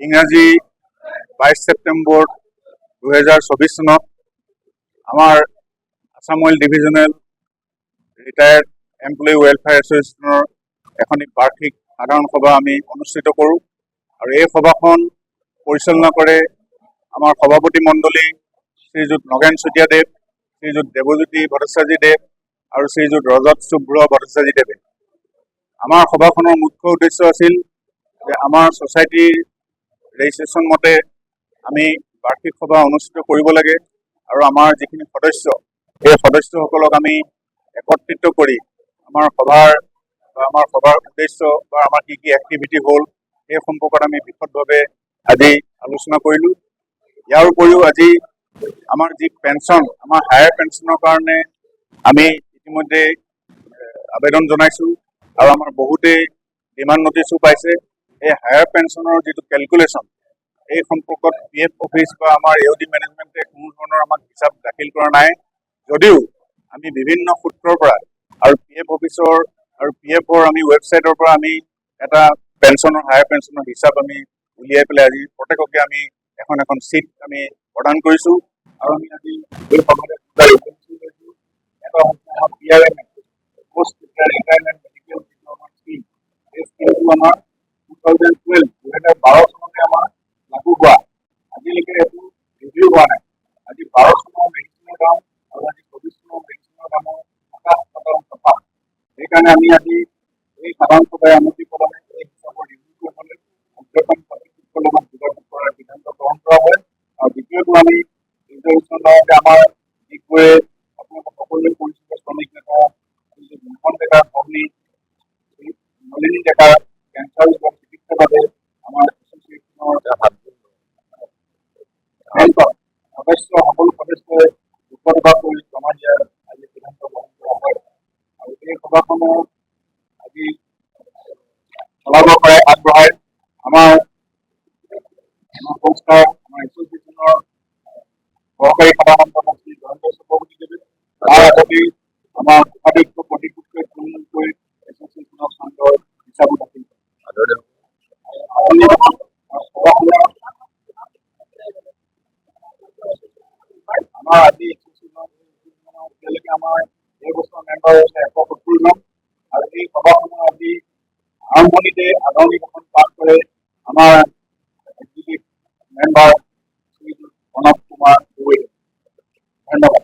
ইংৰাজী 22 ছেপ্টেম্বৰ 2024 চনত আমাৰ Assam oil divisional retired employee welfare এছ'চিয়েশ্যনৰ এখন বাৰ্ষিক সাধাৰণ সভা আমি অনুষ্ঠিত কৰোঁ আৰু এই সভাখন পৰিচালনা কৰে আমাৰ সভাপতি মণ্ডলী শ্ৰীযুত নগেন চুতীয়াদেৱ, শ্ৰীযুত দেৱজ্যোতি ভট্টাচাৰ্যদেৱ আৰু শ্ৰীযুত ৰজত শুভ্ৰ ভট্টাচাৰ্যদেৱে। আমাৰ সভাখনৰ মুখ্য উদ্দেশ্য আছিল যে আমাৰ ছ'চাইটিৰ ৰেজিষ্ট্ৰেশ্যন মতে আমি বাৰ্ষিক সভা অনুষ্ঠিত কৰিব লাগে আৰু আমাৰ যিখিনি সদস্য সেই সদস্যসকলক আমি একত্ৰিত কৰি আমাৰ সভাৰ উদ্দেশ্য বা আমাৰ কি কি এক্টিভিটি হ'ল সেই সম্পৰ্কত আমি বিশদভাৱে আজি আলোচনা কৰিলোঁ। ইয়াৰ উপৰিও আজি আমাৰ যি পেঞ্চন, আমাৰ হায়াৰ পেঞ্চনৰ কাৰণে আমি ইতিমধ্যে আবেদন জনাইছোঁ আৰু আমাৰ বহুতেই ডিমাণ্ড নটিছো পাইছে। এই হায়াৰ পেঞ্চনৰ যিটো কেলকুলেশ্যন এই সম্পৰ্কত PF অফিচ বা আমাৰ AOD মেনেজমেণ্টে কোনো ধৰণৰ আমাক হিচাপ দাখিল কৰা নাই, যদিও আমি বিভিন্ন সূত্ৰৰ পৰা আৰু PF অফিচৰ আৰু PFৰ আমি ৱেবছাইটৰ পৰা আমি এটা পেঞ্চনৰ হায়াৰ পেঞ্চনৰ হিচাপ আমি উলিয়াই পেলাই আজি প্ৰত্যেককে আমি এখন এখন চিট আমি প্ৰদান কৰিছোঁ আৰু আমি আজি এই সভাতে এটা PRM post retirement medical scheme, এই স্কিমটো আমাৰ 2012 চনতে আমাৰ লাগু হোৱা, আজিলৈকে এইটো ৰিভিউ হোৱা নাই। আজি 12 চনৰ মেডিচিনৰ দাম আৰু আজি 24 চনৰ মেডিচিনৰ দামৰ 50% টকা। সেইকাৰণে আমি আজি এই সাধাৰণ সভাই অনুমতি প্ৰদানে এই হিচাপৰ ৰিভিউ কৰিবলৈ উদ্যোগন কৰ্তৃপক্ষৰ লগত যোগাযোগ কৰাৰ সিদ্ধান্ত গ্ৰহণ কৰা হয়। আৰু দ্বিতীয়টো আমি ৰিজলিউশ্যন লওঁ যে আমাৰ যিবোৰে আপোনালোক সকলোৱে পৰিচিত শ্ৰমিক নেতা মোহন ডেকাৰ ভগ্নী নলিনী ডেকাৰ কেঞ্চাৰ ৰোগৰ চিকিৎসাৰ বাবে আমাৰ এছ'চিয়েশ্যনৰ সদস্য সকলো সদস্যই দুশ কৰি জমা দিয়াৰ আজি সিদ্ধান্ত গ্ৰহণ কৰা হয়। আৰু এই সভাখনৰ আজি চলাব পাৰে আগবঢ়াই আমাৰ সংস্থাৰ আমাৰ এছ'চিয়েশ্যনৰ সহকাৰী সাধাৰণ সম্পাদক জয়ন্ত চক্ৰৱৰ্তীদেৱে, তাৰ আগতেই আমাৰ উপাধ্যক্ষ প্ৰতিপুত্ৰই থুলমূলকৈ এছ'চিয়েশ্যনৰ সংঘৰ হিচাপো দাখিল কৰে। আমাৰ আজি এতিয়ালৈকে আমাৰ এই বছৰ মেম্বাৰ হৈছে 170 জন আৰু এই সভাখনৰ আজি আৰম্ভণিতে আদৰণি ভাষণ পাঠ কৰে আমাৰ এক্সিকিউটিভ মেম্বাৰ শ্ৰীযুত প্ৰণৱ কুমাৰ গগৈয়ে। ধন্যবাদ।